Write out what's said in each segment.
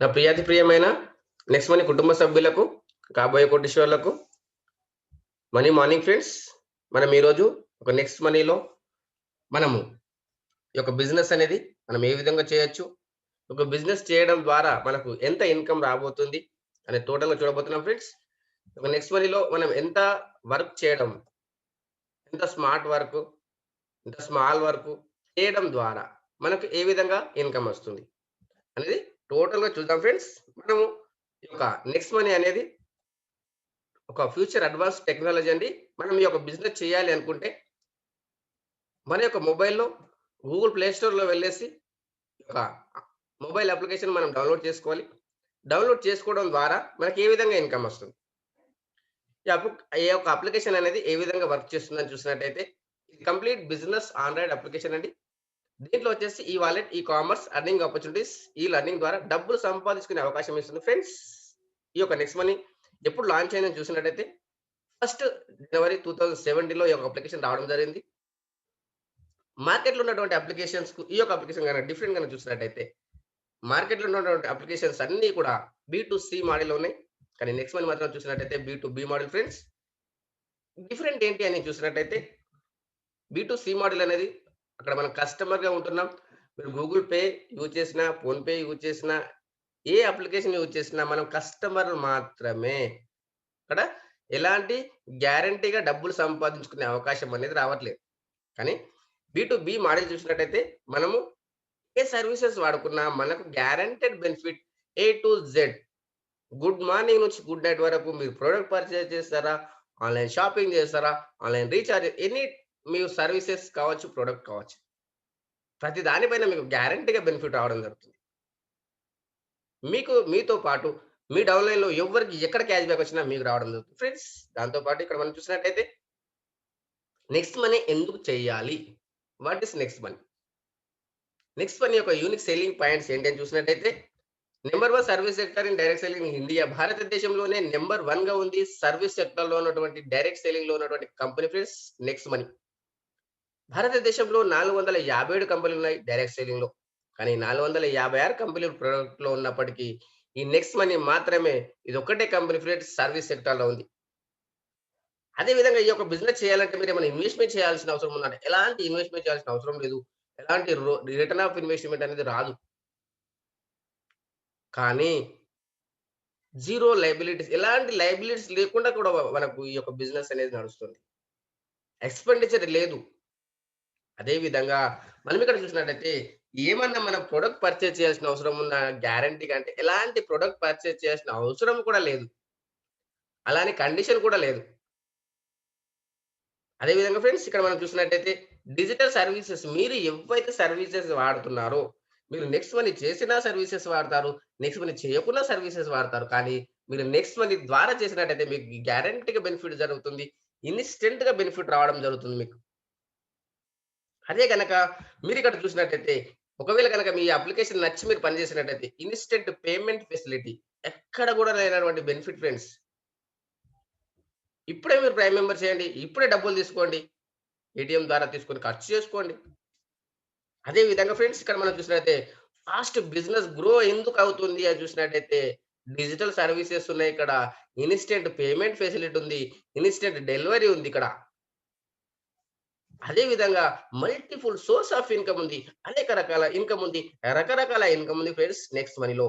నా ప్రియాతి ప్రియమైన next money కుటుంబ సభ్యులకు, కాబోయే కోటీశ్వరులకు మనీ మార్నింగ్ ఫ్రెండ్స్. మనం ఈరోజు ఒక నెక్స్ట్ మనీలో మనము ఈ యొక్క బిజినెస్ అనేది మనం ఏ విధంగా చేయొచ్చు? ఒక బిజినెస్ చేయడం ద్వారా మనకు ఎంత ఇన్‌కమ్ రాబోతుంది? అనేది టోటల్‌గా చూడబోతున్నాం ఫ్రెండ్స్. ఒక నెక్స్ట్ మనీలో మనం ఎంత వర్క్ చేయడం, ఎంత స్మార్ట్ వర్క్, ఎంత స్మాల్ వర్క్ చేయడం ద్వారా మనకు ఏ విధంగా ఇన్‌కమ్ వస్తుంది? అనేది టోటల్‌గా చూద్దాం ఫ్రెండ్స్. మనము ఈ యొక్క నెక్స్ట్ మనీ అనేది ఒక ఫ్యూచర్ అడ్వాన్స్ టెక్నాలజీ అండి. మనం ఈ యొక్క బిజినెస్ చేయాలి అనుకుంటే, మన యొక్క మొబైల్‌లో గూగుల్ ప్లే స్టోర్‌లో వెళ్ళేసి, ఒక మొబైల్ అప్లికేషన్ మనం డౌన్‌లోడ్ చేసుకోవాలి. డౌన్‌లోడ్ చేసుకోవడం ద్వారా మనకి ఏ విధంగా ఇన్‌కమ్ వస్తుంది. ఈ యొక్క అప్లికేషన్ అనేది ఏ విధంగా వర్క్ చేస్తుందని చూసినట్టయితే, ఇది కంప్లీట్ బిజినెస్ ఆండ్రాయిడ్ అప్లికేషన్ అండి. దీంట్లో వచ్చేసి ఈ wallet, e commerce, earning opportunities, ఈ లెర్నింగ్ ద్వారా డబ్బులు సంపాదించుకునే అవకాశం ఇస్తుంది ఫ్రెండ్స్. ఈ యొక్క నెక్స్ట్ మనీ ఎప్పుడు లాంచ్ అయిందని చూసినట్టయితే, ఫస్ట్ జనవరి 2017లో ఈ యొక్క అప్లికేషన్ రావడం జరిగింది. మార్కెట్‌లో ఉన్నటువంటి అప్లికేషన్స్‌కు ఈ యొక్క అప్లికేషన్ గనక డిఫరెంట్ గనక చూసినట్టయితే, మార్కెట్‌లో ఉన్నటువంటి అప్లికేషన్స్ అన్నీ కూడా బి2సి మోడల్‌లో ఉన్నాయి. కానీ నెక్స్ట్ వన్ మాత్రం చూసినట్టయితే బి2బి మోడల్ ఫ్రెండ్స్. డిఫరెంట్ ఏంటి అని చూసినట్టయితే, బి2సి మోడల్ అనేది అక్కడ మనం కస్టమర్‌గా ఉంటున్నాం. మీరు గూగుల్ పే యూజ్ చేసినా, ఫోన్‌పే యూజ్ చేసినా, ఏ అప్లికేషన్ యూజ్ చేసినా మనం కస్టమర్ మాత్రమే. అక్కడ ఎలాంటి గ్యారంటీగా డబ్బులు సంపాదించుకునే అవకాశం అనేది రావట్లేదు. కానీ బి2బి మోడల్ చూసినట్టయితే మనము ఏ సర్వీసెస్ వాడుకున్నా మనకు guaranteed benefit A to Z. Good morning నుంచి గుడ్ నైట్ వరకు మీరు ప్రొడక్ట్ పర్చేజ్ చేస్తారా? ఆన్‌లైన్ షాపింగ్ చేస్తారా? ఆన్‌లైన్ రీచార్జ్ ఎనీ మీ సర్వీసెస్ కావచ్చు, ప్రొడక్ట్ కావచ్చు. ప్రతి దాని పైన మీకు గ్యారంటీగా బెనిఫిట్ రావడం జరుగుతుంది. మీతో పాటు మీ డౌన్‌లైన్‌లో ఎవ్వరికి ఎక్కడ క్యాష్ బ్యాక్ వచ్చినా మీకు రావడం జరుగుతుంది ఫ్రెండ్స్. దాంతో పాటు ఇక్కడ మనం చూసినట్టయితే నెక్స్ట్ మనీ ఎందుకు చేయాలి? What is next money? Next money యొక్క యూనిక్ సెల్లింగ్ పాయింట్స్ ఏంటి అని చూసినట్టయితే, number 1 service sector in direct selling in India. భారతదేశంలోనే నంబర్ 1గా ఉంది సర్విస్ సెక్టార్‌లో ఉన్నటువంటి డైరెక్ట్ సెల్లింగ్‌లో ఉన్నటువంటి కంపెనీ ఫ్రెండ్స్ నెక్స్ట్ మనీ. భారతదేశంలో 457 కంపెనీలున్నాయి డైరెక్ట్ సెల్లింగ్‌లో. కానీ 456 కంపెనీలు ప్రొడక్ట్‌లో ఉన్నప్పటికీ, ఈ నెక్స్ట్ మనీ మాత్రమే ఇదొక్కటే కంపెనీ ఫ్రెండ్స్ సర్విస్ సెక్టార్‌లో ఉంది. అదే విధంగా ఈ యొక్క బిజినెస్ చేయాలంటే మీరేమైనా ఇన్వెస్ట్‌మెంట్ చేయాల్సిన అవసరం ఉందంటే, ఎలాంటి ఇన్వెస్ట్‌మెంట్ చేయాల్సిన అవసరం లేదు. ఎలాంటి రిటర్న్ ఆఫ్ ఇన్వెస్ట్‌మెంట్ అనేది రాదు. కానీ జీరో లయబిలిటీస్, ఎలాంటి లయబిలిటీస్ లేకుండా కూడా మనకు ఈ యొక్క బిజినెస్ అనేది నడుస్తుంది. ఎక్స్‌పెండిచర్ లేదు. అదే విధంగా మనం ఇక్కడ చూసినట్టయితే ఏమన్నా మనం ప్రొడక్ట్ పర్చేజ్ చేయాల్సిన అవసరం ఉందా? గ్యారంటీగా అంటే ఎలాంటి ప్రొడక్ట్ పర్చేజ్ చేయాల్సిన అవసరం కూడా లేదు. అలాని కండిషన్ కూడా లేదు. అదే విధంగా ఫ్రెండ్స్ ఇక్కడ మనం చూసినట్టయితే డిజిటల్ సర్వీసెస్ మీరు ఏవైతే సర్వీసెస్ వాడుతున్నారో, మీరు నెక్స్ట్ మనీ చేసిన సర్వీసెస్ వాడతారు. నెక్స్ట్ మనీ చేయకున్న సర్వీసెస్ వాడతారు. కానీ మీరు నెక్స్ట్ మనీ ద్వారా చేసినట్టయితే మీకు గ్యారంటీగా బెనిఫిట్ జరుగుతుంది. ఇన్‌స్టంట్‌గా బెనిఫిట్ రావడం జరుగుతుంది మీకు. అదే గనక మీరిక్కడ చూసినట్టయితే, ఒకవేళ గనక మీ అప్లికేషన్ నచ్చి మీరు పని చేసినట్టయితే, ఇన్‌స్టంట్ పేమెంట్ ఫెసిలిటీ ఎక్కడ గూడా లేనటువంటి బెనిఫిట్ ఫ్రెండ్స్. ఇప్పుడే మీరు ప్రైమ్ మెంబర్ చేయండి. ఇప్పుడే డబ్బులు తీసుకోండి. ఏటీఎం ద్వారా తీసుకొని ఖర్చు చేసుకోండి. అదే విధంగా ఫ్రెండ్స్ ఇక్కడ మనం చూసినట్టయితే, ఫాస్ట్ బిజినెస్ గ్రో ఎందుకు అవుతుంది అని చూసినట్టయితే, డిజిటల్ సర్వీసెస్ ఉన్నాయి ఇక్కడ. ఇన్‌స్టంట్ పేమెంట్ ఫెసిలిటీ ఉంది. ఇన్‌స్టంట్ డెలివరీ ఉంది ఇక్కడ. అదే విధంగా మల్టిపుల్ సోర్స్ ఆఫ్ ఇన్‌కమ్ ఉంది. అనేక రకాల ఇన్‌కమ్ ఉంది. రకరకాల ఇన్‌కమ్ ఉంది ఫ్రెండ్స్ నెక్స్ట్ మనీలో.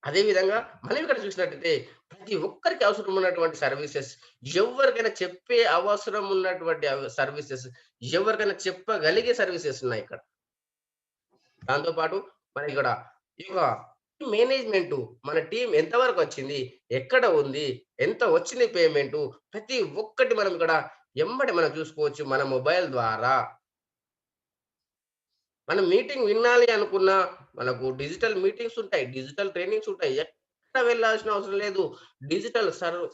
అదే విధంగా మనం ఇక్కడ చూసినట్టయితే ప్రతి ఒక్కరికి అవసరం ఉన్నటువంటి సర్వీసెస్, ఎవరికైనా చెప్పే అవసరం ఉన్నటువంటి సర్వీసెస్, ఎవరికైనా చెప్పగలిగే సర్వీసెస్ ఉన్నాయి ఇక్కడ. దాంతో పాటు మనకిక్కడ ఈ యొక్క మేనేజ్‌మెంటు, మన టీమ్ ఎంత వరకొచ్చింది? ఎక్కడ ఉంది? ఎంత వచ్చింది పేమెంటు? ప్రతి ఒక్కటి మనం ఇక్కడ ఎమ్మటే మనం చూసుకోవచ్చు మన మొబైల్ ద్వారా. మనం మీటింగ్ వినాలి అనుకున్నా, మనకు డిజిటల్ మీటింగ్స్ ఉంటాయి. డిజిటల్ ట్రైనింగ్స్ ఉంటాయి. ఎక్కడ వెళ్ళాల్సిన అవసరం లేదు. డిజిటల్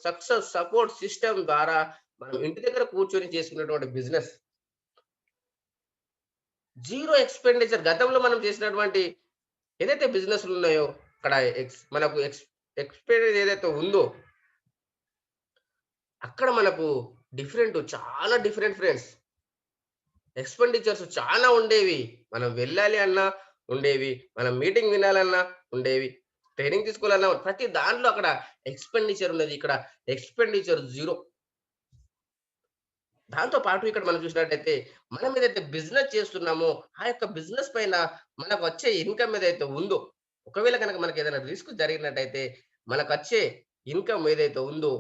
సక్సెస్ సపోర్ట్ సిస్టమ్ ద్వారా మనం ఇంటి దగ్గర కూర్చొని చేసుకునేటువంటి బిజినెస్. జీరో ఎక్స్‌పెండిచర్ గతంలో మనం చేసినటువంటి ఏదైతే బిజినెస్‌లున్నాయో అక్కడ మనకు ఎక్స్‌పీరియన్స్ ఏదైతే ఉందో, అక్కడ మనకు చాలా డిఫరెంట్ ఫ్రెండ్స్. ఎక్స్‌పెండిచర్స్ చాలా ఉండేవి. మనం వెళ్ళాలి అన్నా ఉండేవి. మనం మీటింగ్ వినాలన్నా ఉండేవి. ట్రైనింగ్ తీసుకోవాలన్నా ప్రతి దాంట్లో అక్కడ ఎక్స్‌పెండిచర్ ఉన్నది. ఇక్కడ ఎక్స్‌పెండిచర్ జీరో. దాంతో పాటు ఇక్కడ మనం చూసినట్టయితే మనం ఏదైతే బిజినెస్ చేస్తున్నామో, ఆ యొక్క బిజినెస్ పైన మనకొచ్చే ఇన్‌కమ్ ఏదైతే ఉందో, ఒకవేళ గనక మనకేదైనా రిస్క్ జరిగినట్టయితే మనకచ్చే ఇన్‌కమ్ ఏదైతే ఉందో,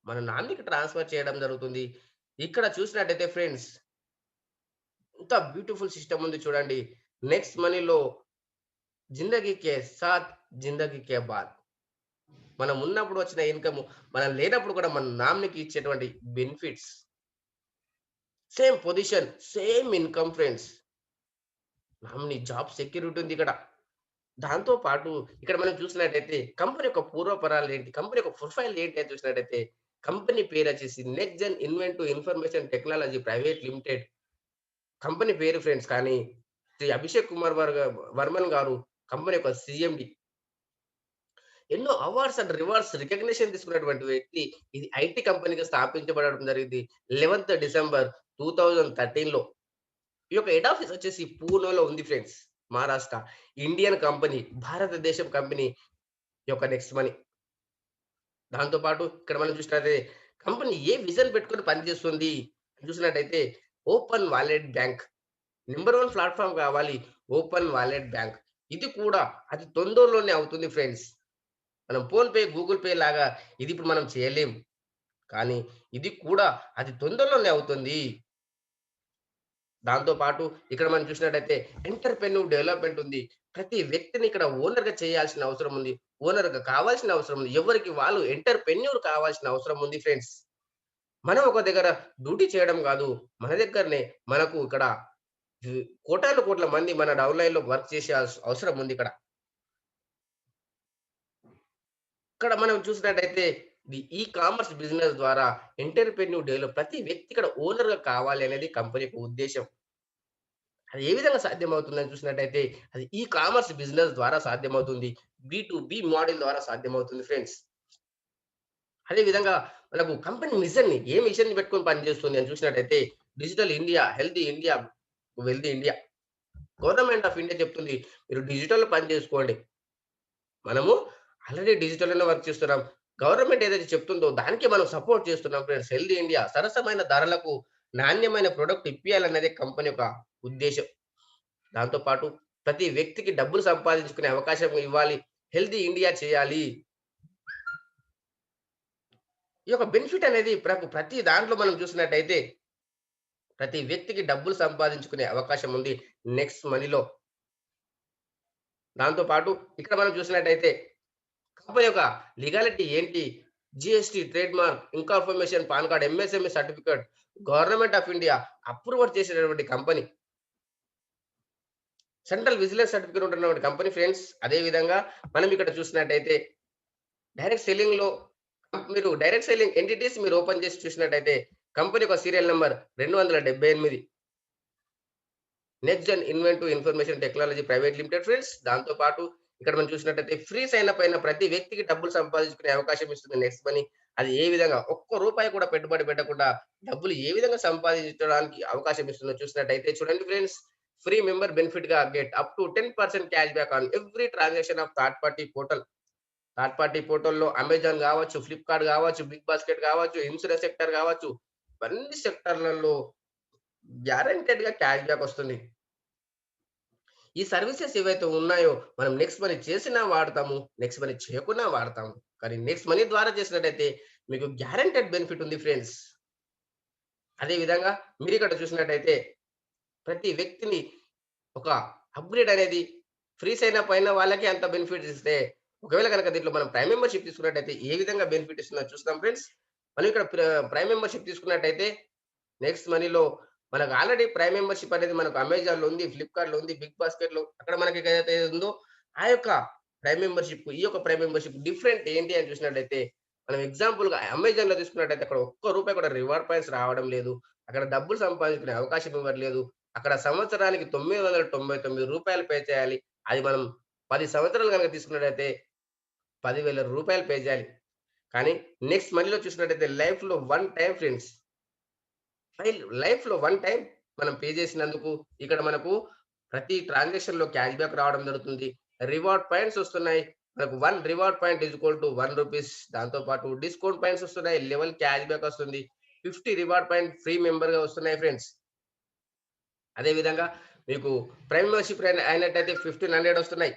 మన నాన్నకి ట్రాన్స్‌ఫర్ చేయడం జరుగుతుంది. ఇక్కడ చూసినట్టయితే ఫ్రెండ్స్ ఎంత బ్యూటిఫుల్ సిస్టమ్ ఉంది చూడండి. నెక్స్ట్ మనీలో జిందగీ కే సాత్, జిందగీ కే బాద్. మనం ఉన్నప్పుడు వచ్చిన ఇన్‌కమ్, మనం లేనప్పుడు కూడా మన నాన్నకి ఇచ్చేటువంటి benefits. Same position, same income friends. Nominee job security ఉంది ఇక్కడ. దాంతో పాటు ఇక్కడ మనం చూసినట్టయితే కంపెనీ యొక్క పూర్వపరాలేంటి, కంపెనీ యొక్క ప్రొఫైల్ ఏంటి అని చూసినట్టయితే, కంపెనీ పేరొచ్చేసి Next Gen Inventive Information Technology Private Limited. Company పేరు ఫ్రెండ్స్ కానీ, శ్రీ అభిషేక్ కుమార్ వర్మన్ గారు కంపెనీ యొక్క సీఎండీ. ఎన్నో అవార్డ్స్ అండ్ రివార్డ్స్ రికగ్నిషన్ తీసుకున్నటువంటి వ్యక్తి. ఇది ఐటీ కంపెనీగా స్థాపించబడడం జరిగింది. 11థ్ డిసెంబర్ 2013లో. ఈ యొక్క హెడ్ ఆఫీస్ వచ్చేసి పూణేలో ఉంది ఫ్రెండ్స్. మహారాష్ట్ర. ఇండియన్ కంపెనీ, భారతదేశం కంపెనీ ఈ యొక్క నెక్స్ట్ మనీ. దాంతో పాటు ఇక్కడ మనం చూసినట్టయితే కంపెనీ ఏ విజన్ పెట్టుకొని పనిచేస్తుంది చూసినట్టయితే open wallet bank. Number 1 platform కావాలి ఓపెన్ వాలెట్ బ్యాంక్. ఇది కూడా అతి తొందరలోనే అవుతుంది ఫ్రెండ్స్. మనం ఫోన్‌పే, గూగుల్ పే లాగా ఇది ఇప్పుడు మనం చేయలేం. కానీ ఇది కూడా అతి తొందరలోనే అవుతుంది. దాంతో పాటు ఇక్కడ మనం చూసినట్టయితే ఎంటర్‌ప్రెన్యూర్ డెవలప్‌మెంట్ ఉంది. ప్రతి వ్యక్తిని ఇక్కడ ఓనర్‌గా చేయాల్సిన అవసరం ఉంది. ఓనర్‌గా కావాల్సిన అవసరం ఉంది. ఎవరికి వాళ్ళు ఎంటర్‌ప్రెన్యూర్ కావాల్సిన అవసరం ఉంది ఫ్రెండ్స్. మనం ఒక దగ్గర డ్యూటీ చేయడం కాదు. మన దగ్గరనే మనకు ఇక్కడ కోటాను కోట్ల మంది మన డౌన్‌లైన్‌లో వర్క్ చేసే అవసరం ఉంది ఇక్కడ. ఇక్కడ మనం చూసినట్టయితే ఈ కామర్స్ బిజినెస్ ద్వారా ఎంటర్‌ప్రెన్యూర్ డెవలప్ ప్రతి వ్యక్తి ఇక్కడ ఓనర్‌గా కావాలి అనేది కంపెనీ యొక్క ఉద్దేశ్యం. అది ఏ విధంగా సాధ్యమవుతుందని చూసినట్టయితే, అది ఈ కామర్స్ బిజినెస్ ద్వారా సాధ్యమవుతుంది. బి మోడల్ ద్వారా సాధ్యమవుతుంది ఫ్రెండ్స్. అదే విధంగా మనకు కంపెనీ మిషన్‌ని ఏ మిషన్‌ని పెట్టుకొని పనిచేస్తుంది అని చూసినట్టయితే, digital India, healthy India, wealthy India. Government of India చెప్తుంది. మీరు డిజిటల్‌లో పని చేసుకోండి. మనము ఆల్రెడీ డిజిటల్‌లోనే వర్క్ చేస్తున్నాం. గవర్నమెంట్ ఏదైతే చెప్తుందో దానికే మనం సపోర్ట్ చేస్తున్నాం ఫ్రెండ్స్. హెల్తీ ఇండియా సరసమైన ధరలకు నాణ్యమైన ప్రొడక్ట్ ఇప్పియాలన్నదే కంపెనీ యొక్క ఉద్దేశ్యం. దాంతో పాటు ప్రతి వ్యక్తికి డబ్బులు సంపాదించుకునే అవకాశం ఇవ్వాలి. హెల్తీ ఇండియా చేయాలి. ఈ యొక్క బెనిఫిట్ అనేది ప్రతి దాంట్లో మనం చూసినట్టయితే, ప్రతి వ్యక్తికి డబ్బులు సంపాదించుకునే అవకాశం ఉంది నెక్స్ట్ మనీలో. దాంతో పాటు ఇక్కడ మనం చూసినట్టయితే కంపెనీ యొక్క లీగాలిటీ ఏంటి? GST, trade mark, incorporation, PAN card, MSME certificate, government of India approval చేసినటువంటి కంపెనీ. సెంట్రల్ విజిలెన్స్ సర్టిఫికేట్ ఉంటున్నటువంటి కంపెనీ ఫ్రెండ్స్. అదే విధంగా మనం ఇక్కడ చూసినట్టయితే డైరెక్ట్ సెల్లింగ్‌లో మీరు డైరెక్ట్ సెల్లింగ్ ఎంటిటీస్ మీరు ఓపెన్ చేసి చూసినట్టయితే కంపెనీ యొక్క serial number 278 Next Gen Inventive Information Technology Private Limited friends. దాంతో పాటు ఇక్కడ మనం చూసినట్టయితే ఫ్రీ సైన్ అప్ అయిన ప్రతి వ్యక్తికి డబ్బులు సంపాదించుకునే అవకాశం ఇస్తుంది నెక్స్ట్ మనీ. అది ఏ విధంగా ఒక్క రూపాయి కూడా పెట్టుబడి పెట్టకుండా డబ్బులు ఏ విధంగా సంపాదించడానికి అవకాశం ఇస్తుందో చూసినట్టయితే చూడండి ఫ్రెండ్స్. ఫ్రీ మెంబర్ బెనిఫిట్‌గా get up to 10% cash back on every transaction of third party portal. Third party పోర్టల్‌లో అమెజాన్ గావచ్చు, ఫ్లిప్‌కార్ట్ గావచ్చు, బిగ్ బాస్కెట్ గావచ్చు, ఇన్స్యూరెన్స్ సెక్టర్ గావచ్చు, అన్ని సెక్టార్‌లలో గ్యారంటెడ్‌గా క్యాష్ బ్యాక్ వస్తుంది. ఈ సర్వీసెస్ ఏవైతే ఉన్నాయో మనం నెక్స్ట్ మనీ చేసినా వాడతాము. నెక్స్ట్ మనీ చేయకున్నా వాడతాము. కానీ నెక్స్ట్ మనీ ద్వారా చేసినట్టయితే మీకు గ్యారంటెడ్ బెనిఫిట్ ఉంది ఫ్రెండ్స్. అదే విధంగా మీరిక్కడ చూసినట్టయితే ప్రతి వ్యక్తిని ఒక అప్‌గ్రేడ్ అనేది ఫ్రీ సైన్ అప్ అయిన వాళ్ళకి అంత బెనిఫిట్స్ ఇస్తే, ఒకవేళ గనక దీంట్లో మనం ప్రైమ్ మెంబర్‌షిప్ తీసుకున్నట్టయితే ఏ విధంగా బెనిఫిట్ ఇస్తుందో చూస్తాం ఫ్రెండ్స్. మనం ఇక్కడ ప్రైమ్ మెంబర్‌షిప్ తీసుకున్నట్టయితే నెక్స్ట్ మనీలో మనకు ఆల్రెడీ ప్రైమ్ మెంబర్‌షిప్ అనేది మనకు అమెజాన్‌లో ఉంది, ఫ్లిప్‌కార్ట్‌లో ఉంది, బిగ్ బాస్కెట్‌లో అక్కడ మనకి ఏదైతే ఉందో ఆ యొక్క ప్రైమ్ మెంబర్‌షిప్, ఈ యొక్క ప్రైమ్ మెంబర్‌షిప్ డిఫరెంట్ ఏంటి అని చూసినట్టయితే మనం ఎగ్జాంపుల్‌గా అమెజాన్‌లో తీసుకున్నట్టయితే అక్కడ ఒక్క రూపాయి కూడా రివార్డ్ పాయింట్స్ రావడం లేదు. అక్కడ డబ్బులు సంపాదించుకునే అవకాశం ఇవ్వట్లేదు. అక్కడ సంవత్సరానికి రూ. 999 పే చేయాలి. అది మనం 10 సంవత్సరాలు గనక తీసుకున్నట్టయితే రూ. 10,000 పే చేయాలి. కానీ నెక్స్ట్ మనీలో చూసినట్టయితే లైఫ్‌లో వన్ టైమ్ ఫ్రెండ్స్. లైఫ్‌లో వన్ టైమ్ మనం పే చేసినందుకు ఇక్కడ మనకు ప్రతి ట్రాన్సాక్షన్ లో క్యాష్ బ్యాక్ రావడం జరుగుతుంది. రివార్డ్ పాయింట్స్ వస్తున్నాయి. మనకు 1 reward point is equal to 1 rupees. దాంతో పాటు డిస్కౌంట్ పాయింట్స్ వస్తున్నాయి. లెవెల్ క్యాష్ బ్యాక్ వస్తుంది. 50 రివార్డ్ పాయింట్ ఫ్రీ మెంబర్ గా వస్తున్నాయి ఫ్రెండ్స్. అదే విధంగా మీకు ప్రైమ్ మెంబర్‌షిప్ అయినట్టయితే 1500 వస్తున్నాయి.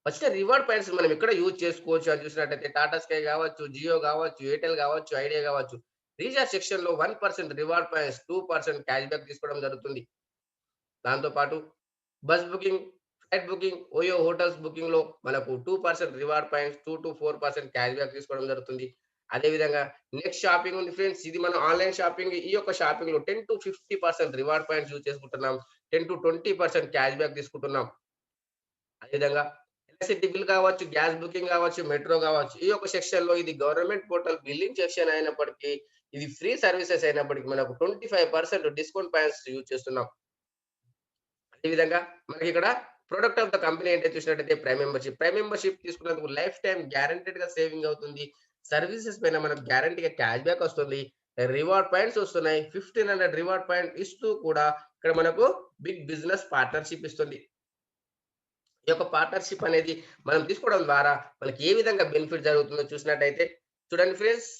వచ్చిన రివార్డ్ పాయింట్స్ మనం ఎక్కడ యూజ్ చేసుకోవచ్చు అని చూసినట్టయితే టాటా స్కై కావచ్చు, జియో కావచ్చు, ఎయిర్టెల్ కావచ్చు, ఐడియా కావచ్చు. రీచార్జ్ సెక్షన్‌లో 1% రివార్డ్ పాయింట్స్, 2% క్యాష్ బ్యాక్ తీసుకోవడం జరుగుతుంది. దాంతో పాటు bus booking, flight booking, OYO hotels బుకింగ్‌లో మనకు 2% రివార్డ్ పాయింట్స్, 2-4% క్యాష్ బ్యాక్ తీసుకోవడం జరుగుతుంది. అదే విధంగా నెక్స్ట్ షాపింగ్ ఉంది ఫ్రెండ్స్. ఇది మనం ఆన్‌లైన్ షాపింగ్. ఈ యొక్క షాపింగ్‌లో 10-50% రివార్డ్ పాయింట్స్ యూజ్ చేసుకుంటున్నాం. 10-20% క్యాష్ బ్యాక్ తీసుకుంటున్నాం. అదేవిధంగా ఎలక్ట్రిసిటీ బిల్ కావచ్చు, గ్యాస్ బుకింగ్ కావచ్చు, మెట్రో కావచ్చు. ఈ యొక్క సెక్షన్‌లో ఇది గవర్నమెంట్ పోర్టల్ బిల్లింగ్ సెక్షన్ అయినప్పటికీ, ఇది ఫ్రీ సర్వీసెస్ అయినప్పటికీ మనకు 25% డిస్కౌంట్ పాయింట్స్ యూజ్ చేస్తున్నాం. అదేవిధంగా మనకిక్కడ ప్రొడక్ట్ ఆఫ్ ద కంపెనీ ఏంటో చూసినట్టయితే ప్రైమ్ మెంబర్‌షిప్. ప్రైమ్ మెంబర్‌షిప్ తీసుకున్నందుకు లైఫ్ టైమ్ గ్యారంటీడ్‌గా సేవింగ్ అవుతుంది. సర్వీసెస్ పైన మనకు గ్యారంటీగా క్యాష్ బ్యాక్ వస్తుంది. రివార్డ్ పాయింట్స్ వస్తున్నాయి. 1500 రివార్డ్ పాయింట్ ఇస్తూ కూడా ఇక్కడ మనకు బిగ్ బిజినెస్ పార్ట్నర్‌షిప్ ఇస్తుంది. ఈ యొక్క పార్ట్నర్‌షిప్ అనేది మనం తీసుకోవడం ద్వారా మనకి ఏ విధంగా బెనిఫిట్ జరుగుతుందో చూసినట్టయితే చూడండి ఫ్రెండ్స్.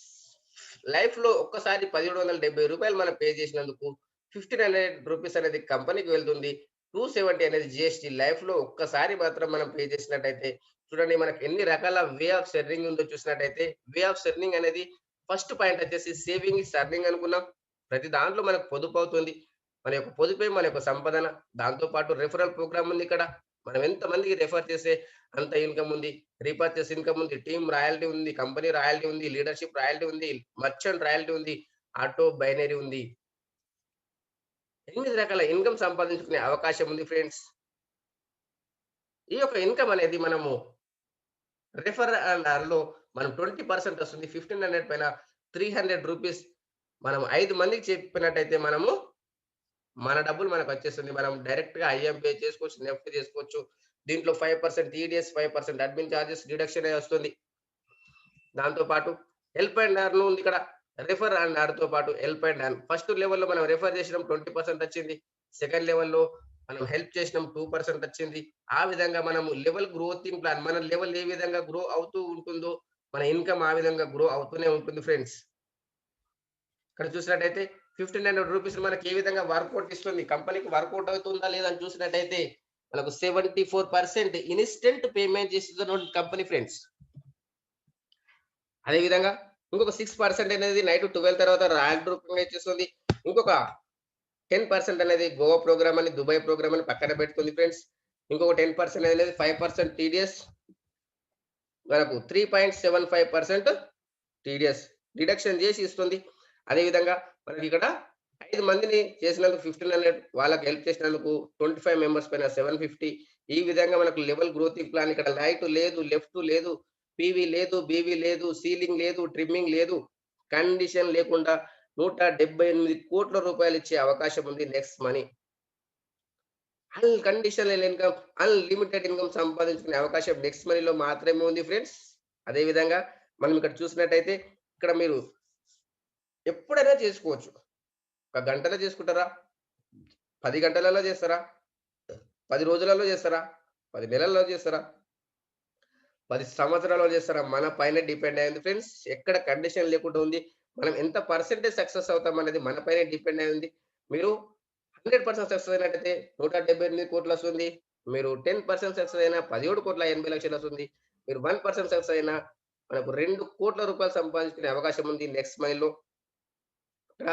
లైఫ్‌లో ఒక్కసారి రూ. 1770 మనం పే చేసినందుకు 1500 రూపీస్ అనేది కంపెనీకి వెళ్తుంది. 270 అనేది జీఎస్టీ. లైఫ్‌లో ఒక్కసారి మాత్రం మనం పే చేసినట్టయితే చూడండి మనకు ఎన్ని రకాల వే ఆఫ్ ఎర్నింగ్ ఉందో చూసినట్టయితే వే ఆఫ్ ఎర్నింగ్ అనేది ఫస్ట్ పాయింట్ వచ్చేసి సేవింగ్ ఈస్ ఎర్నింగ్ అనుకున్నాం. ప్రతి దాంట్లో మనకు పొదుపు అవుతుంది. మన యొక్క పొదుపే మన యొక్క సంపాదన. దాంతో పాటు రిఫరల్ ప్రోగ్రామ్ ఉంది ఇక్కడ. మనం ఎంతమందికి రిఫర్ చేస్తే అంత ఇన్‌కమ్ ఉంది. రీపర్చేస్ ఇన్‌కమ్ ఉంది. టీమ్ రాయల్టీ ఉంది. కంపెనీ రాయల్టీ ఉంది. లీడర్‌షిప్ రాయల్టీ ఉంది. మర్చెంట్ రాయల్టీ ఉంది. ఆటో బైనరీ ఉంది. 8 రకాల ఇన్‌కమ్ సంపాదించుకునే అవకాశం ఉంది ఫ్రెండ్స్. ఈ యొక్క ఇన్‌కమ్ అనేది మనము రిఫర్ అండ్ ఎర్న్‌లో మనం 20% వస్తుంది. 1500 పైన 300 రూపీస్ మనం 5 మందికి చెప్పినట్టయితే మనము మన డబ్బులు మనకొచ్చేస్తుంది. మనం డైరెక్ట్‌గా ఐఎంపే చేసుకోవచ్చు. నెఫ్ట్ చేసుకోవచ్చు. దీంట్లో 5% టీడీఎస్, 5% అడ్మిన్ చార్జెస్ డిడక్షన్ అయ్యి వస్తుంది. దాంతో పాటు హెల్ప్ అండ్ ఎర్న్ ఉంది ఇక్కడ. రిఫర్ అండ్ ఎర్న్‌తో పాటు హెల్ప్ అండ్ ఎర్న్. ఫస్ట్ లెవెల్‌లో మనం రిఫర్ చేసినాం 20% వచ్చింది. సెకండ్ లెవెల్‌లో మనం హెల్ప్ చేసినాం 2% వచ్చింది. ఆ విధంగా మనము లెవెల్ గ్రోతింగ్ ప్లాన్ మన లెవెల్ ఏ విధంగా గ్రో అవుతూ ఉంటుందో, మన ఇన్‌కమ్ ఆ విధంగా గ్రో అవుతూనే ఉంటుంది ఫ్రెండ్స్. ఇక్కడ చూసినట్టయితే 1500 రూపీస్ మనకి ఏ విధంగా వర్కౌట్ ఇస్తుంది. కంపెనీకి వర్కౌట్ అవుతుందా లేదా అని చూసినట్టయితే మనకు 74% ఇన్‌స్టంట్ పేమెంట్ చేస్తున్నటువంటి కంపెనీ ఫ్రెండ్స్. అదే విధంగా ఇంకొక 6% అనేది నైట్ 12 తర్వాత రాయల్ రూపంగా ఇచ్చేస్తుంది. ఇంకొక 10% అనేది గోవా ప్రోగ్రామ్ అని, దుబాయ్ ప్రోగ్రామ్ అని పక్కన పెట్టుకుంది ఫ్రెండ్స్. ఇంకొక 10% అనేది 5% టీడీఎస్ మనకు 3.75% టీడీఎస్ డిడక్షన్ చేసి ఇస్తుంది. అదే విధంగా మనకిక్కడ 5 మందిని చేసినందుకు 1500 వాళ్ళకి హెల్ప్ చేసినందుకు 25 మెంబర్స్ పైన 750 ఈ విధంగా మనకు లెవెల్ గ్రోతింగ్ ప్లాన్ ఇక్కడ రైట్ లేదు, లెఫ్ట్ లేదు, పీవీ లేదు, బీవీ లేదు, సీలింగ్ లేదు, ట్రిమ్మింగ్ లేదు. కండిషన్ లేకుండా 178,00,00,000 రూపాయలు ఇచ్చే అవకాశం ఉంది next money. Unconditional income, unlimited income సంపాదించుకునే అవకాశం నెక్స్ట్ మనీలో మాత్రమే ఉంది ఫ్రెండ్స్. అదే విధంగా మనం ఇక్కడ చూసినట్టయితే ఇక్కడ మీరు ఎప్పుడైనా చేసుకోవచ్చు. ఒక గంటలో చేసుకుంటారా? 10 గంటలలో చేస్తారా? 10 రోజులలో చేస్తారా? 10 నెలల్లో చేస్తారా? 10 సంవత్సరాల్లో చేస్తారా? మన పైన డిపెండ్ అయ్యింది ఫ్రెండ్స్. ఎక్కడ కండిషన్ లేకుండా ఉంది. మనం ఎంత పర్సెంటేజ్ సక్సెస్ అవుతాం అనేది మన పైనే డిపెండ్ అయ్యి ఉంది. మీరు 100% సక్సెస్ అయినట్టయితే 178,00,00,000 వస్తుంది. మీరు 10% సక్సెస్ అయినా 17,80,00,000 వస్తుంది. మీరు 1% సక్సెస్ అయినా మనకు రూ. 2,00,00,000 సంపాదించుకునే అవకాశం ఉంది నెక్స్ట్ మైల్‌లో. ఇక్కడ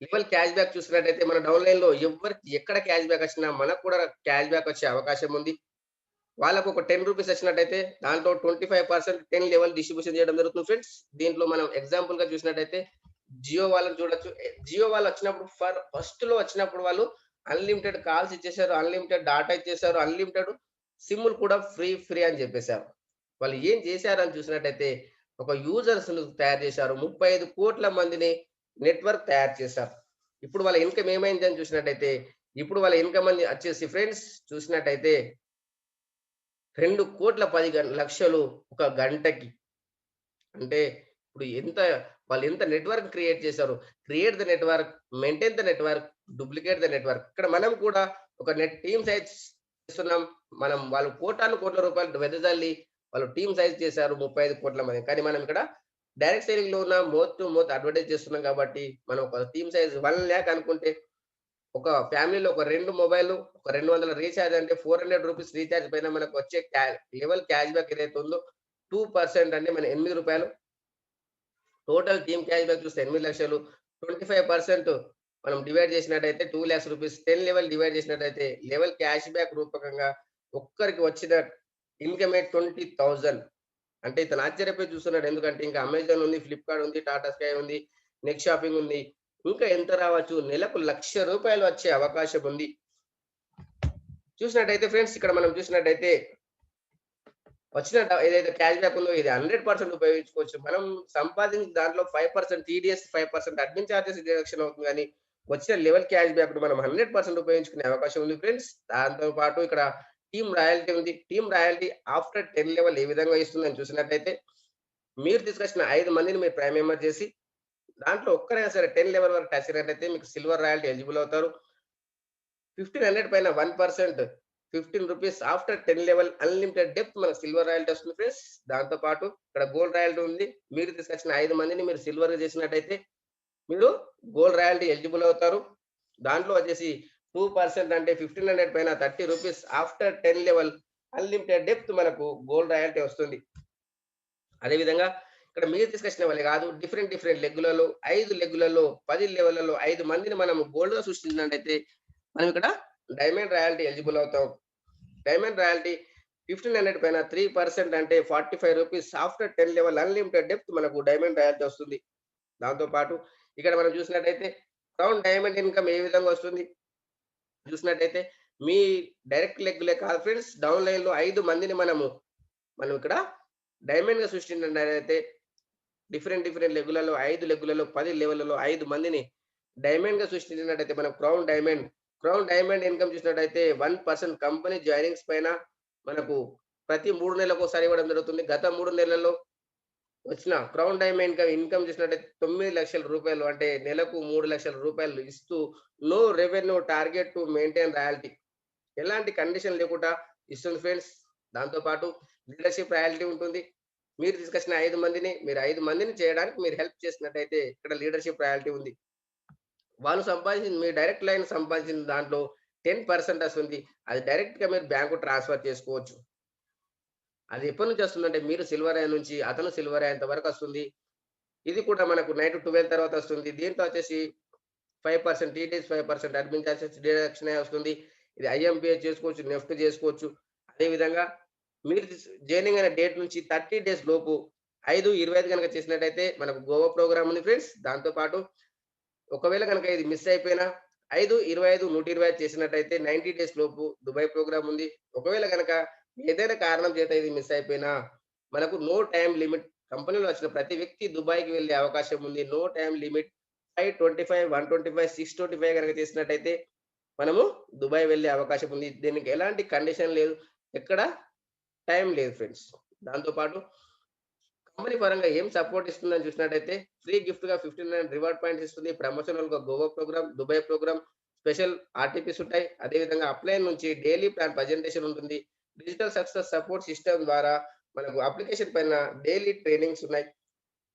లెవెల్ క్యాష్ బ్యాక్ చూసినట్టయితే మన డౌన్‌లైన్‌లో ఎవ్వరికి ఎక్కడ క్యాష్ బ్యాక్ వచ్చినా మనకు కూడా క్యాష్ బ్యాక్ వచ్చే అవకాశం ఉంది. వాళ్ళకు ఒక రూ. 10 వచ్చినట్టయితే దాంట్లో 25% 10 లెవెల్ డిస్ట్రిబ్యూషన్ చేయడం జరుగుతుంది ఫ్రెండ్స్. దీంట్లో మనం ఎగ్జాంపుల్‌గా చూసినట్టయితే జియో వాళ్ళని చూడొచ్చు. జియో వాళ్ళు వచ్చినప్పుడు ఫస్ట్‌లో వచ్చినప్పుడు వాళ్ళు అన్‌లిమిటెడ్ కాల్స్ ఇచ్చేసారు. అన్‌లిమిటెడ్ డాటా ఇచ్చేసారు. అన్‌లిమిటెడ్ సిమ్‌లు కూడా ఫ్రీ అని చెప్పేసారు. వాళ్ళు ఏం చేశారని చూసినట్టయితే ఒక యూజర్స్‌ని తయారు చేశారు. 35,00,00,000 మందిని నెట్వర్క్ తయారు చేశారు. ఇప్పుడు వాళ్ళ ఇన్‌కమ్ ఏమైందని చూసినట్టయితే ఇప్పుడు వాళ్ళ ఇన్‌కమ్ అని వచ్చేసి ఫ్రెండ్స్ చూసినట్టయితే 2,10,00,000 ఒక గంటకి. అంటే ఇప్పుడు వాళ్ళు ఎంత నెట్వర్క్ క్రియేట్ చేశారు. Create the network, maintain the network, duplicate the network. ఇక్కడ మనం కూడా ఒక నెట్ టీమ్ సైజ్ చేస్తున్నాం. మనం వాళ్ళు కోటాను కోట్ల రూపాయలు వెదజల్లి వాళ్ళు టీమ్ సైజ్ చేశారు 35 కోట్ల మంది. కానీ మనం ఇక్కడ డైరెక్ట్ సెల్లింగ్‌లో ఉన్న మౌత్ టు మౌత్ అడ్వర్టైజ్ చేస్తున్నాం కాబట్టి, మనం ఒక టీమ్ సైజ్ 1,00,000 అనుకుంటే, ఒక ఫ్యామిలీలో ఒక 2 మొబైల్‌లు, ఒక 200 రీచార్జ్ అంటే రూ. 400 రీచార్జ్ పైన మనకు వచ్చే లెవెల్ క్యాష్ బ్యాక్ ఏదైతే ఉందో 2% అంటే మన రూ. 8 టోటల్ టీమ్ క్యాష్ బ్యాక్ చూస్తే 8,00,000 25% మనం డివైడ్ చేసినట్టయితే 2,00,000 రూపీస్ 10 లెవెల్ డివైడ్ చేసినట్టయితే లెవెల్ క్యాష్ బ్యాక్ రూపకంగా ఒక్కరికి వచ్చిన ఇన్‌కమే 20,000. అంటే ఇతను ఆశ్చర్యపోయి చూస్తున్నాడు. ఎందుకంటే ఇంకా అమెజాన్ ఉంది, ఫ్లిప్‌కార్ట్ ఉంది, టాటా స్కై ఉంది, నెక్స్ట్ షాపింగ్ ఉంది. ఇంకా ఎంత రావచ్చు? నెలకు రూ. 1,00,000 వచ్చే అవకాశం ఉంది. చూసినట్టయితే ఫ్రెండ్స్ ఇక్కడ మనం చూసినట్టయితే వచ్చిన ఏదైతే క్యాష్ బ్యాక్ ఉందో ఇది 100% ఉపయోగించుకోవచ్చు. మనం సంపాదించిన దాంట్లో 5% టీడీఎస్, 5% అడ్మిన్ చార్జెస్ డిడక్షన్ అవుతుంది గానీ, వచ్చిన లెవెల్ క్యాష్ బ్యాక్‌ను మనం 100% ఉపయోగించుకునే అవకాశం ఉంది ఫ్రెండ్స్. దాంతో పాటు ఇక్కడ టీమ్ రాయల్టీ ఉంది. టీమ్ రాయల్టీ ఆఫ్టర్ 10 లెవెల్ ఏ విధంగా ఇస్తుందని చూసినట్టయితే, మీరు తీసుకొచ్చిన 5 మందిని మీరు ప్రైమ్ మెంబర్ చేసి, దాంట్లో ఒక్కరైనా సరే 10 లెవెల్ వరకు టచ్ అయినట్టయితే మీకు సిల్వర్ రాయల్టీ ఎలిజిబుల్ అవుతారు. 1500 పైన 1% రూ. 15 ఆఫ్టర్ 10 లెవెల్ అన్‌లిమిటెడ్ డెప్త్ మనకు సిల్వర్ రాయల్టీ వస్తుంది ఫ్రెండ్స్. దాంతో పాటు ఇక్కడ గోల్డ్ రాయల్టీ ఉంది. మీరు తీసుకొచ్చిన 5 మందిని మీరు సిల్వర్‌గా చేసినట్టయితే మీరు గోల్డ్ రాయల్టీ ఎలిజిబుల్ అవుతారు. దాంట్లో వచ్చేసి 2% అంటే 1500 పైన రూ. 30 ఆఫ్టర్ 10 లెవెల్ అన్‌లిమిటెడ్ డెప్త్ మనకు గోల్డ్ రాయల్టీ వస్తుంది. అదే విధంగా ఇక్కడ మీరు తీసుకొచ్చిన వాళ్ళే కాదు డిఫరెంట్ లెగ్గులలో 5 లెగ్గులలో 10 లెవెల్‌లలో 5 మందిని మనం గోల్డ్‌గా సృష్టించినట్టయితే మనం ఇక్కడ డైమండ్ రాయల్టీ ఎలిజిబుల్ అవుతాం. డైమండ్ రాయల్టీ 1500 పైన 3% అంటే రూ. 45 ఆఫ్టర్ 10 లెవెల్ అన్‌లిమిటెడ్ డెప్త్ మనకు డైమండ్ రాయల్టీ వస్తుంది. దాంతో పాటు ఇక్కడ మనం చూసినట్టయితే క్రౌన్ డైమండ్ ఇన్‌కమ్ ఏ విధంగా వస్తుంది? చూసినట్టయితే మీ డైరెక్ట్ లెగ్‌లే కాదు ఫ్రెండ్స్ డౌన్ లైన్‌లో 5 మందిని మనం ఇక్కడ డైమండ్‌గా సృష్టించినట్టయితే డిఫరెంట్ లెగ్గులలో 5 లెగ్గులలో 10 లెవెల్‌లలో 5 మందిని డైమండ్‌గా సృష్టించినట్టయితే మనం క్రౌన్ డైమండ్ ఇన్‌కమ్ చూసినట్టయితే 1% కంపెనీ జాయినింగ్స్ పైన మనకు ప్రతి 3 నెలలకోసారి ఇవ్వడం జరుగుతుంది. గత 3 నెలల్లో వచ్చిన క్రౌన్ డైమండ్ ఇన్‌కమ్ చూసినట్టయితే రూ. 9,00,000 అంటే నెలకు రూ. 3,00,000 ఇస్తూ no revenue target to maintain royalty. ఎలాంటి కండిషన్ లేకుండా ఇస్తుంది ఫ్రెండ్స్. దాంతో పాటు లీడర్‌షిప్ రాయల్టీ ఉంటుంది. మీరు తీసుకొచ్చిన 5 మందిని మీరు 5 మందిని చేయడానికి మీరు హెల్ప్ చేసినట్టయితే ఇక్కడ లీడర్‌షిప్ రాయల్టీ ఉంది. వాళ్ళు సంపాదించింది మీ డైరెక్ట్ లైన్ సంపాదించిన దాంట్లో 10% వస్తుంది. అది డైరెక్ట్‌గా మీరు బ్యాంకు ట్రాన్స్‌ఫర్ చేసుకోవచ్చు. అది ఎప్పటి నుంచి వస్తుందంటే మీరు సిల్వర్ అయ్యే నుంచి అతను సిల్వర్ అయ్యేంత వరకు వస్తుంది. ఇది కూడా మనకు నైట్ 12 తర్వాత వస్తుంది. దీంట్లో వచ్చేసి 5% టీటీఎస్ 5% అడ్మిన్ చార్జెస్ డిడక్షన్ వస్తుంది. ఇది ఐఎంపీఎస్ చేసుకోవచ్చు, నెఫ్ట్ చేసుకోవచ్చు. అదే విధంగా మీరు జాయినింగ్ అయిన డేట్ నుంచి 30 డేస్ లోపు 5/25 గనుక చేసినట్టయితే మనకు గోవా ప్రోగ్రామ్ ఉంది ఫ్రెండ్స్. దాంతో పాటు ఒకవేళ గనుక ఇది మిస్ అయిపోయినా 5/25 125 చేసినట్టయితే 90 డేస్ లోపు దుబాయ్ ప్రోగ్రామ్ ఉంది. ఒకవేళ గనక ఏదైనా కారణం చేత ఇది మిస్ అయిపోయినా మనకు నో టైమ్ లిమిట్ కంపెనీలో వచ్చిన ప్రతి వ్యక్తి దుబాయ్‌కి వెళ్ళే అవకాశం ఉంది. నో టైమ్ లిమిట్ 525, 125, 625 గనక చేసినట్టయితే మనము దుబాయ్ వెళ్ళే అవకాశం ఉంది. దీనికి ఎలాంటి కండిషన్ లేదు. ఎక్కడ టైం లేదు ఫ్రెండ్స్. దాంతో పాటు కంపెనీ పరంగా ఏం సపోర్ట్ ఇస్తుందని చూసినట్టయితే ఫ్రీ గిఫ్ట్‌గా 1500 రివార్డ్ పాయింట్స్ ఇస్తుంది. ప్రమోషనల్‌గా Goa program, Dubai program, special ఆర్‌టిపిస్ ఉంటాయి. అదే విధంగా అప్లైన్ నుంచి డైలీ ప్లాన్ ప్రజెంటేషన్ ఉంటుంది. డిజిటల్ సక్సెస్ సపోర్ట్ సిస్టమ్ ద్వారా మనకు అప్లికేషన్ పైన డైలీ ట్రైనింగ్స్ ఉన్నాయి.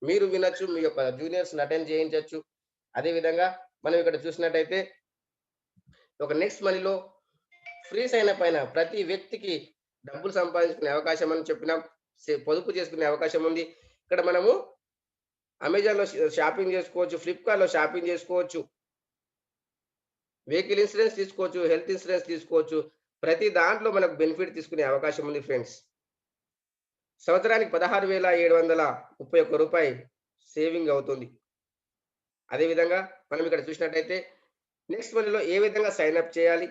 మీరు వినొచ్చు. మీ యొక్క జూనియర్స్‌ని అటెండ్ చేయించొచ్చు. అదే విధంగా మనం ఇక్కడ చూసినట్టయితే ఒక నెక్స్ట్ మనీలో ఫ్రీ సైన్ అప్ అయిన ప్రతి వ్యక్తికి డబ్బులు సంపాదించుకునే అవకాశం అని చెప్పినాం. పొదుపు చేసుకునే అవకాశం ఉంది. ఇక్కడ మనము అమెజాన్‌లో షాపింగ్ చేసుకోవచ్చు. ఫ్లిప్‌కార్ట్‌లో షాపింగ్ చేసుకోవచ్చు. వెహికల్ ఇన్సూరెన్స్ తీసుకోవచ్చు. హెల్త్ ఇన్సూరెన్స్ తీసుకోవచ్చు. ప్రతి దాంట్లో మనకు బెనిఫిట్ తీసుకునే అవకాశం ఉంది ఫ్రెండ్స్. సంవత్సరానికి రూ. 16,731 సేవింగ్ అవుతుంది. అదే విధంగా మనం ఇక్కడ చూసినట్టయితే నెక్స్ట్ మనీలో ఏ విధంగా సైన్ అప్ చేయాలి?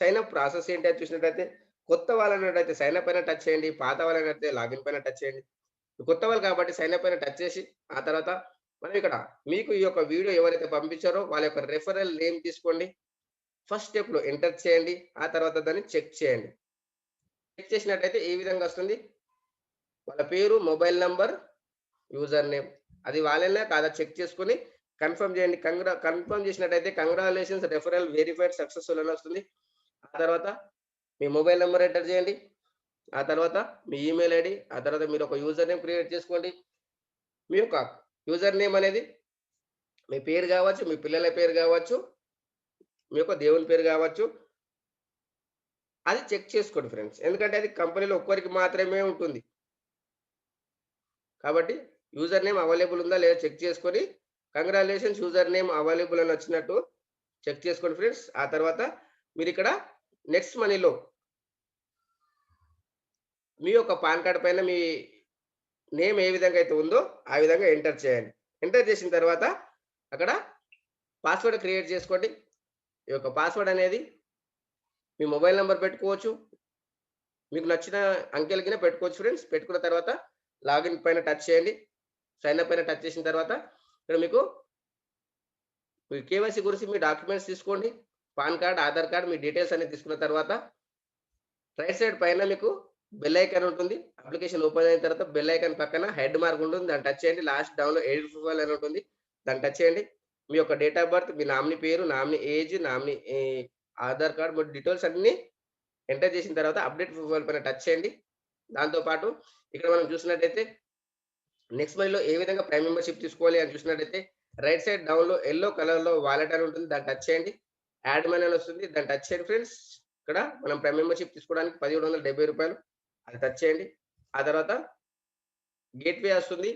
సైన్ అప్ ప్రాసెస్ ఏంటి అని చూసినట్టయితే కొత్త వాళ్ళన్నట్టయితే సైన్ అప్ పైన టచ్ చేయండి. పాత వాళ్ళనైతే లాగిన్ పైన టచ్ చేయండి. కొత్త వాళ్ళు కాబట్టి సైన్ అప్ పైన టచ్ చేసి ఆ తర్వాత మనం ఇక్కడ మీకు ఈ యొక్క వీడియో ఎవరైతే పంపించారో వాళ్ళ యొక్క రిఫరల్ నేమ్ తీసుకోండి. ఫస్ట్ స్టెప్‌లో ఎంటర్ చేయండి. ఆ తర్వాత దాన్ని చెక్ చేయండి. చెక్ చేసినట్టయితే ఈ విధంగా వస్తుంది. వాళ్ళ పేరు, మొబైల్ నంబర్, యూజర్ నేమ్. అది వాళ్ళేనా కాదా చెక్ చేసుకొని కన్ఫర్మ్ చేయండి. కన్ఫర్మ్ చేసినట్టయితే కంగ్రాచ్యులేషన్స్ రిఫరల్ వెరిఫైడ్ సక్సెస్‌ఫుల్ అని వస్తుంది. ఆ తర్వాత మీ మొబైల్ నంబర్ ఎంటర్ చేయండి. ఆ తర్వాత మీ ఈమెయిల్ ఐడీ, ఆ తర్వాత మీరు ఒక యూజర్ నేమ్ క్రియేట్ చేసుకోండి. మీ యొక్క యూజర్ నేమ్ అనేది మీ పేరు గావచ్చు, మీ పిల్లల పేరు గావచ్చు, మీ యొక్క దేవుని పేరు గావచ్చు. అది చెక్ చేసుకోండి ఫ్రెండ్స్. ఎందుకంటే అది కంపెనీలో ఒక్కరికి మాత్రమే ఉంటుంది. కాబట్టి యూజర్ నేమ్ అవైలబుల్ ఉందా లేదా చెక్ చేసుకొని, కంగ్రాచ్యులేషన్స్ యూజర్ నేమ్ అవైలబుల్ అని వచ్చినట్టు చెక్ చేసుకోండి ఫ్రెండ్స్. ఆ తర్వాత మీరిక్కడ నెక్స్ట్ మనీలో మీ యొక్క పాన్ కార్డ్ పైన మీ నేమ్ ఏ విధంగా అయితే ఉందో, ఆ విధంగా ఎంటర్ చేయండి. ఎంటర్ చేసిన తర్వాత అక్కడ పాస్వర్డ్ క్రియేట్ చేసుకోండి. ఈ యొక్క పాస్వర్డ్ అనేది మీ మొబైల్ నంబర్ పెట్టుకోవచ్చు. మీకు నచ్చిన అంకెలు గిన పెట్టుకోవచ్చు ఫ్రెండ్స్. పెట్టుకున్న తర్వాత లాగిన్ పైన టచ్ చేయండి. సైన్ అప్ పైన టచ్ చేసిన తర్వాత ఇక్కడ మీకు మీ కేవైసీ గురించి మీ డాక్యుమెంట్స్ తీసుకోండి. పాన్ కార్డ్, ఆధార్ కార్డ్ మీ డీటెయిల్స్ అన్ని తీసుకున్న తర్వాత రైట్ సైడ్ పైన మీకు బెల్ ఐకాన్ ఉంటుంది. అప్లికేషన్ ఓపెన్ అయిన తర్వాత బెల్ ఐకాన్ పక్కన హెడ్ మార్క్ ఉంటుంది. దాన్ని టచ్ చేయండి. లాస్ట్ డౌన్‌లో ఎడిట్ ప్రొఫైల్ అని ఉంటుంది. దాన్ని టచ్ చేయండి. మీ యొక్క డేట్ ఆఫ్ బర్త్, మీ నామినీ పేరు, nominee age, nominee Aadhaar card మీ డీటెయిల్స్ అన్నీ ఎంటర్ చేసిన తర్వాత అప్డేట్ ప్రొఫైల్ పైన టచ్ చేయండి. దాంతో పాటు ఇక్కడ మనం చూసినట్టయితే నెక్స్ట్ మనీలో ఏ విధంగా ప్రైమ్ మెంబర్‌షిప్ తీసుకోవాలి అని చూసినట్టయితే రైట్ సైడ్ డౌన్‌లో యెల్లో కలర్‌లో వాలెట్ అని ఉంటుంది. దాన్ని టచ్ చేయండి. యాడ్ మనీ అని వస్తుంది. దాన్ని టచ్ చేయండి ఫ్రెండ్స్. ఇక్కడ మనం ప్రైమ్ మెంబర్‌షిప్ తీసుకోవడానికి రూ. 1770 అది టచ్ చేయండి. ఆ తర్వాత గేట్‌వే వస్తుంది.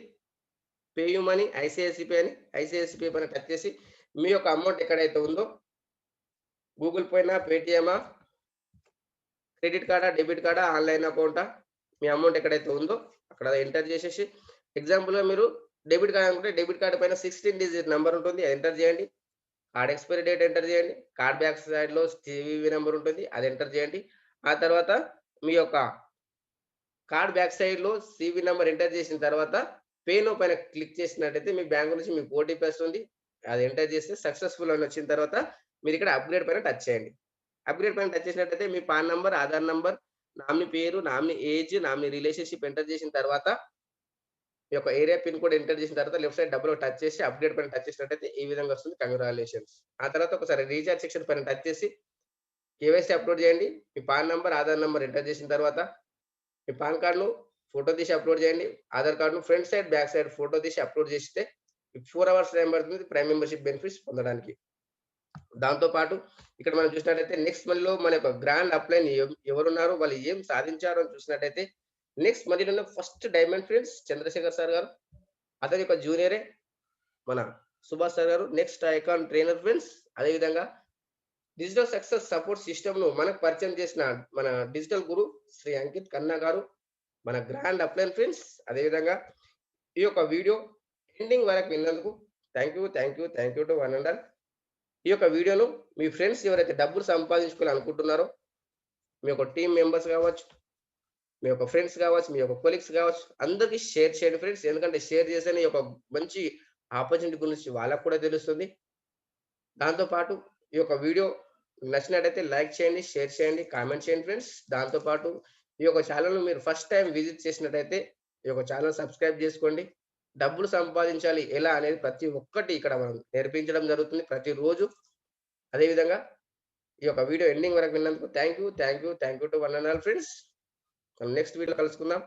పేయూ మనీ, ఐసీఐసీ పే అని ఐసీఐసీ పే పైన టచ్ చేసి మీ యొక్క అమౌంట్ ఎక్కడైతే ఉందో గూగుల్ పేనా, పేటీఎమా, క్రెడిట్ కార్డా, డెబిట్ కార్డా, ఆన్‌లైన్ అకౌంటా, మీ అమౌంట్ ఎక్కడైతే ఉందో అక్కడ ఎంటర్ చేసేసి ఎగ్జాంపుల్‌గా మీరు డెబిట్ కార్డ్ అనుకుంటే డెబిట్ కార్డ్ పైన 16 డిజిట్ నంబర్ ఉంటుంది. అది ఎంటర్ చేయండి. కార్డ్ ఎక్స్‌పైరీ డేట్ ఎంటర్ చేయండి. కార్డ్ బ్యాక్ సైడ్‌లో సీవీవీ నంబర్ ఉంటుంది. అది ఎంటర్ చేయండి. ఆ తర్వాత మీ యొక్క కార్డ్ బ్యాక్ సైడ్‌లో సీవీ నంబర్ ఎంటర్ చేసిన తర్వాత పే నౌ పైన క్లిక్ చేసినట్టయితే మీ బ్యాంక్ నుంచి మీకు ఓటీపీ వస్తుంది. అది ఎంటర్ చేస్తే సక్సెస్‌ఫుల్ అని వచ్చిన తర్వాత మీరిక్కడ అప్‌గ్రేడ్ పైన టచ్ చేయండి. అప్‌గ్రేడ్ పైన టచ్ చేసినట్టయితే మీ PAN number, Aadhaar number, nominee పేరు, nominee age, nominee relationship enter చేసిన తర్వాత మీ యొక్క ఏరియా పిన్ కోడ్ ఎంటర్ చేసిన తర్వాత లెఫ్ట్ సైడ్ డబుల్‌గా టచ్ చేసి అప్‌గ్రేడ్ పైన టచ్ చేసినట్టయితే ఈ విధంగా వస్తుంది. కంగ్రాచ్యులేషన్స్. ఆ తర్వాత ఒకసారి రీచార్జ్ సెక్షన్ పైన టచ్ చేసి కేవైసీ అప్‌లోడ్ చేయండి. మీ PAN number, Aadhaar number enter చేసిన తర్వాత మీ పాన్ కార్డ్‌ను ఫోటో తీసి అప్‌లోడ్ చేయండి. ఆధార్ కార్డ్‌ను front side, back side photo తీసి అప్‌లోడ్ చేస్తే 4 అవర్స్ టైం పడుతుంది ప్రైమ్ మెంబర్‌షిప్ బెనిఫిట్స్ పొందడానికి. దాంతో పాటు ఇక్కడ మనం చూసినట్టయితే నెక్స్ట్ మనీలో మన యొక్క గ్రాండ్ అప్‌లైన్ ఎవరున్నారు? వాళ్ళు ఏం సాధించారు అని చూసినట్టయితే నెక్స్ట్ మనీలోనే first diamond friends Chandrashekhar sir గారు. అతని యొక్క జూనియరే మన సుభాష్ సార్ గారు. Next icon trainer friends. అదేవిధంగా డిజిటల్ సక్సెస్ సపోర్ట్ సిస్టమ్‌ను మనకు పరిచయం చేసిన మన డిజిటల్ గురు శ్రీ అంకిత్ ఖన్నా గారు. మన గ్రాండ్ అప్‌లైన్ ఫ్రెండ్స్. అదేవిధంగా ఈ యొక్క వీడియో ఎండింగ్ వరకు విన్నందుకు thank you to one and all. ఈ యొక్క వీడియోను మీ ఫ్రెండ్స్ ఎవరైతే డబ్బులు సంపాదించుకోవాలనుకుంటున్నారో, మీ యొక్క టీమ్ మెంబర్స్ కావచ్చు, మీ యొక్క ఫ్రెండ్స్ కావచ్చు, మీ యొక్క కొలీగ్స్ కావచ్చు, అందరికి షేర్ చేయండి ఫ్రెండ్స్. ఎందుకంటే షేర్ చేస్తేనే ఈ యొక్క మంచి ఆపర్చునిటీ గురించి వాళ్ళకి కూడా తెలుస్తుంది. దాంతో పాటు ఈ యొక్క వీడియో నచ్చినట్టయితే లైక్ చేయండి, షేర్ చేయండి, కామెంట్ చేయండి ఫ్రెండ్స్. దాంతో పాటు ఈ యొక్క ఛానెల్‌ను మీరు ఫస్ట్ టైమ్ విజిట్ చేసినట్టయితే ఈ యొక్క ఛానెల్ సబ్స్క్రైబ్ చేసుకోండి. డబ్బులు సంపాదించాలి ఎలా అనేది ప్రతి ఒక్కటి ఇక్కడ మనం నేర్పించడం జరుగుతుంది ప్రతిరోజు. అదేవిధంగా ఈ యొక్క వీడియో ఎండింగ్ వరకు విన్నందుకు thank you to one and all friends. మనం నెక్స్ట్ వీడియోలో కలుసుకుందాం.